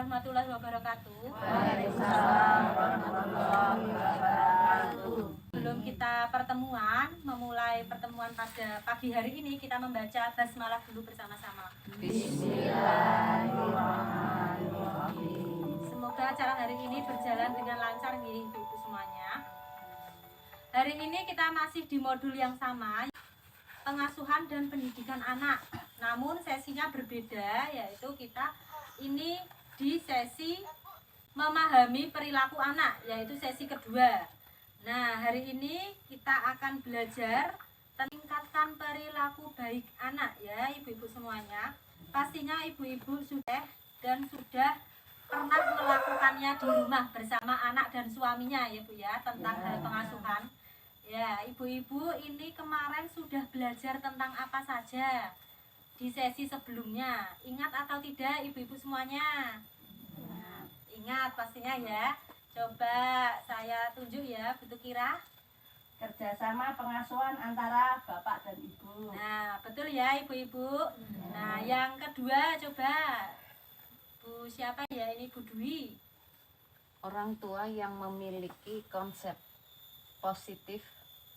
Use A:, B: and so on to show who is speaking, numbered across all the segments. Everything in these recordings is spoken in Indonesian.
A: warahmatullahi wabarakatuh.
B: Waalaikumsalam warahmatullahi wabarakatuh.
A: Sebelum kita memulai pertemuan pada pagi hari ini, kita membaca basmalah dulu bersama-sama.
B: Bismillahirrahmanirrahim.
A: Semoga acara hari ini berjalan dengan lancar nih ibu-ibu semuanya. Hari ini kita masih di modul yang sama, pengasuhan dan pendidikan anak. Namun sesinya berbeda, yaitu kita ini di sesi memahami perilaku anak, yaitu sesi kedua. Nah, hari ini kita akan belajar meningkatkan perilaku baik anak ya ibu-ibu semuanya. Pastinya ibu-ibu sudah pernah melakukannya di rumah bersama anak dan suaminya ya Bu ya, tentang hal pengasuhan. Ya, ibu-ibu ini kemarin sudah belajar tentang apa saja di sesi sebelumnya. Ingat atau tidak ibu-ibu semuanya? Nah, ingat pastinya ya. Coba saya tunjuk ya, Bu Kira.
B: Kerjasama pengasuhan antara bapak dan ibu.
A: Nah, betul ya ibu-ibu. Nah, yang kedua coba Bu siapa ya ini, Bu Dwi.
C: Orang tua yang memiliki konsep positif.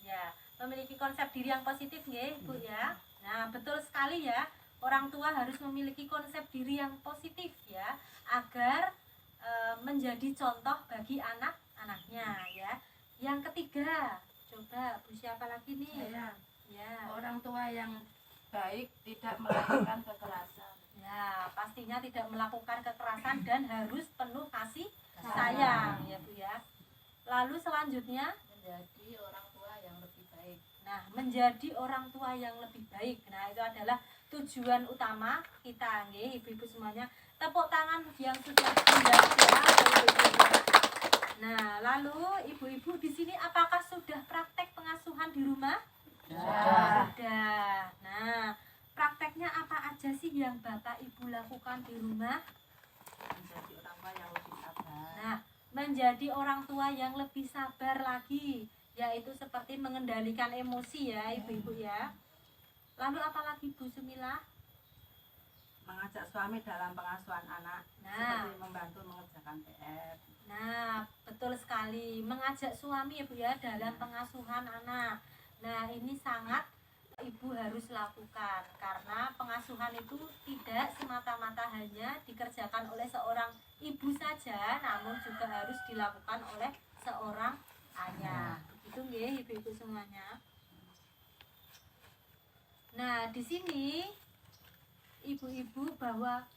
A: Ya, memiliki konsep diri yang positif ya Bu ya. Nah, betul sekali ya. Orang tua harus memiliki konsep diri yang positif ya, agar menjadi contoh bagi anak-anaknya ya. Yang ketiga, coba Bu siapa lagi nih?
B: Saya,
A: Ya.
B: orang tua yang baik, tidak melakukan kekerasan.
A: Ya, pastinya tidak melakukan kekerasan dan harus penuh kasih sayang ya Bu ya. Lalu selanjutnya,
B: Menjadi orang tua yang lebih baik.
A: nah, menjadi orang tua yang lebih baik. Nah, itu adalah tujuan utama kita nggih ibu-ibu semuanya. Tepuk tangan yang sudah menjawab ya ibu-ibu. Nah, lalu ibu-ibu di sini apakah sudah praktek pengasuhan di rumah?
B: Sudah.
A: Sudah. Nah, prakteknya apa aja sih yang Bapak Ibu lakukan di rumah?
B: Menjadi orang tua yang lebih sabar.
A: Nah, menjadi orang tua yang lebih sabar lagi, yaitu seperti mengendalikan emosi ya ibu-ibu ya. Lalu apalagi Bu Sumila?
B: Mengajak suami dalam pengasuhan anak,
A: Nah.
B: seperti membantu mengerjakan PR.
A: Nah, betul sekali, mengajak suami ya Bu ya dalam pengasuhan anak. Nah, ini sangat ibu harus lakukan, karena pengasuhan itu tidak semata-mata hanya dikerjakan oleh seorang ibu saja, namun juga harus dilakukan oleh seorang ayah. Begitu nggih ibu-ibu semuanya. Nah, di sini ibu-ibu bahwa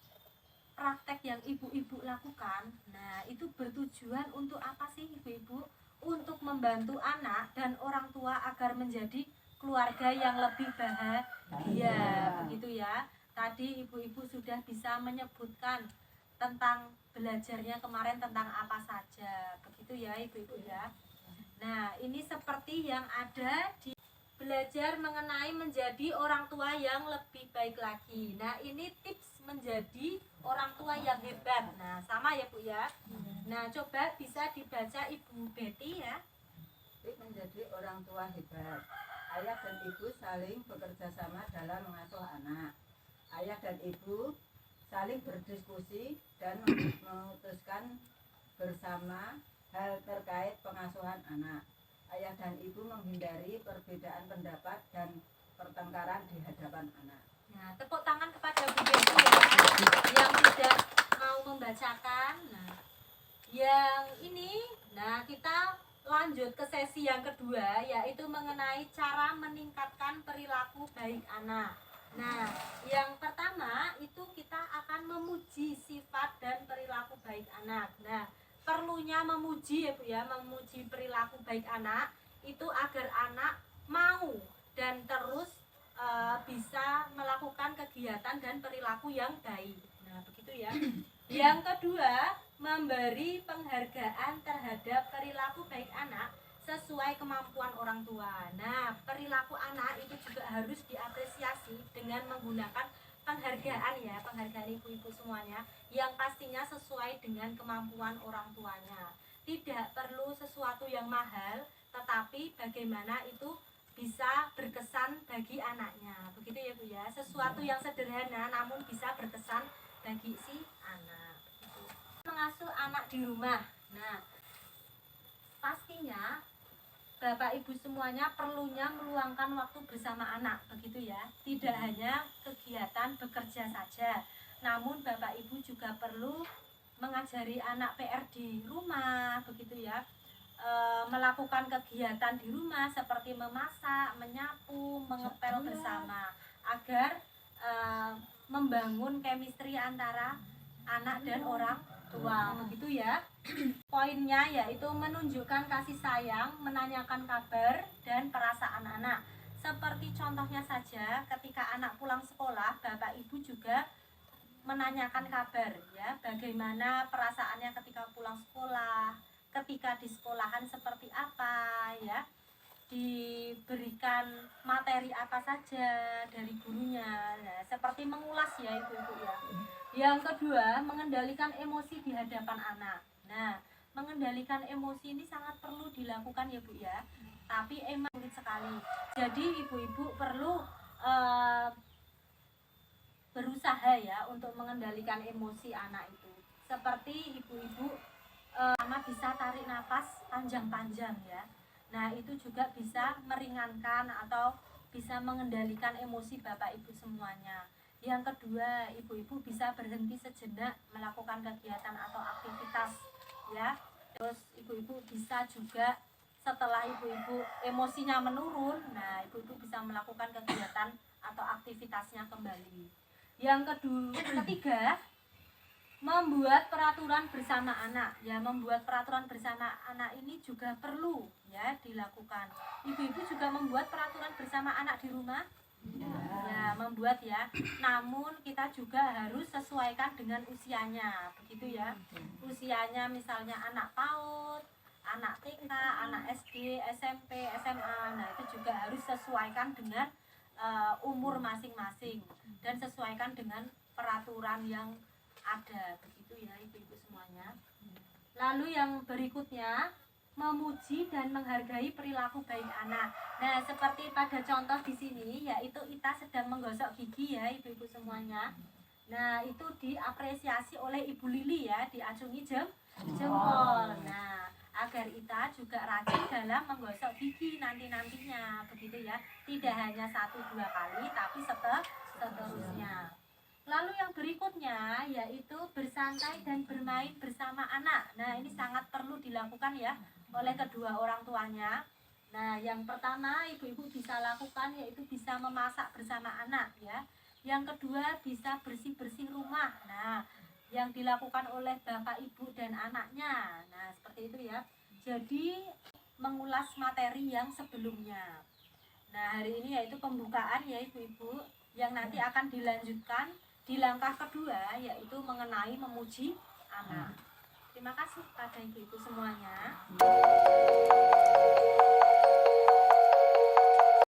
A: praktek yang ibu-ibu lakukan, nah itu bertujuan untuk apa sih ibu-ibu? Untuk membantu anak dan orang tua agar menjadi keluarga yang lebih bahagia, begitu ya. Tadi ibu-ibu sudah bisa menyebutkan tentang belajarnya kemarin tentang apa saja, begitu ya ibu-ibu ya. Nah, ini seperti yang ada di belajar mengenai menjadi orang tua yang lebih baik lagi. Nah, ini tips menjadi orang tua yang hebat. Nah, sama ya Bu ya. Nah, coba bisa dibaca Ibu Betty ya.
B: Menjadi orang tua hebat. Ayah dan ibu saling bekerja sama dalam mengasuh anak. Ayah dan ibu saling berdiskusi dan memutuskan bersama hal terkait pengasuhan anak. Ayah dan ibu menghindari perbedaan pendapat dan pertengkaran di hadapan anak.
A: Nah, tepuk tangan kepada Bu Betty ya yang sudah mau membacakan. Nah, yang ini, nah kita lanjut ke sesi yang kedua, yaitu mengenai cara meningkatkan perilaku baik anak. Nah, yang pertama itu kita akan memuji sifat dan perilaku baik anak. Nah, perlunya memuji ya Bu ya, memuji perilaku baik anak itu agar anak mau dan terus bisa melakukan kegiatan dan perilaku yang baik. Nah, begitu ya. Yang kedua, memberi penghargaan terhadap perilaku baik anak sesuai kemampuan orang tua. Nah, perilaku anak itu juga harus diapresiasi dengan menggunakan penghargaan ya, penghargaan ibu-ibu semuanya yang pastinya sesuai dengan kemampuan orang tuanya. Tidak perlu sesuatu yang mahal, tetapi bagaimana itu bisa berkesan bagi anaknya. Begitu ya Bu ya. Sesuatu yang sederhana namun bisa berkesan bagi si anak. Begitu. mengasuh anak di rumah. Nah, pastinya Bapak Ibu semuanya perlunya meluangkan waktu bersama anak, begitu ya. Tidak hanya kegiatan bekerja saja, namun Bapak Ibu juga perlu mengajari anak PR di rumah, begitu ya. Melakukan kegiatan di rumah seperti memasak, menyapu, mengepel bersama, agar membangun chemistry antara anak dan orang tua, begitu ya. Poinnya yaitu menunjukkan kasih sayang, menanyakan kabar dan perasaan anak. Seperti contohnya saja, ketika anak pulang sekolah, Bapak Ibu juga menanyakan kabar ya, bagaimana perasaannya ketika pulang sekolah, ketika di sekolahan seperti apa ya, diberikan materi apa saja dari gurunya. Nah, seperti mengulas ya ibu-ibu ya. Yang kedua, mengendalikan emosi di hadapan anak. Nah, mengendalikan emosi ini sangat perlu dilakukan ya Bu ya. Tapi emang sulit sekali. Jadi ibu-ibu perlu berusaha ya untuk mengendalikan emosi anak itu. Seperti ibu-ibu sama bisa tarik nafas panjang-panjang ya. Nah, itu juga bisa meringankan atau bisa mengendalikan emosi Bapak Ibu semuanya. Yang kedua, ibu-ibu bisa berhenti sejenak melakukan kegiatan atau aktivitas ya. Terus ibu-ibu bisa juga setelah ibu-ibu emosinya menurun, nah ibu-ibu bisa melakukan kegiatan atau aktivitasnya kembali. Yang ketiga, membuat peraturan bersama anak. Ya, membuat peraturan bersama anak ini juga perlu ya dilakukan. Ibu-ibu juga membuat peraturan bersama anak di rumah. Ya, membuat ya. Namun kita juga harus sesuaikan dengan usianya, begitu ya. Usianya misalnya anak PAUD, anak TK, anak SD, SMP, SMA. Nah, itu juga harus sesuaikan dengan umur masing-masing dan sesuaikan dengan peraturan yang ada, begitu ya ibu-ibu semuanya. Lalu yang berikutnya, memuji dan menghargai perilaku baik anak. Nah, seperti pada contoh di sini, yaitu Ita sedang menggosok gigi ya ibu-ibu semuanya. Nah, itu diapresiasi oleh Ibu Lili ya, diacungi jempol. Nah, agar Ita juga rajin dalam menggosok gigi nanti-nantinya, begitu ya. Tidak hanya 1-2 kali, tapi seterusnya. Lalu yang berikutnya yaitu bersantai dan bermain bersama anak. Nah, ini sangat perlu dilakukan ya oleh kedua orang tuanya. Nah, yang pertama ibu-ibu bisa lakukan yaitu bisa memasak bersama anak ya. Yang kedua bisa bersih-bersih rumah. Nah, yang dilakukan oleh bapak, ibu dan anaknya. Nah, seperti itu ya. Jadi mengulas materi yang sebelumnya. Nah, hari ini yaitu pembukaan ya ibu-ibu, yang nanti akan dilanjutkan di langkah kedua yaitu mengenai memuji anak. Terima kasih pada ibu-ibu semuanya.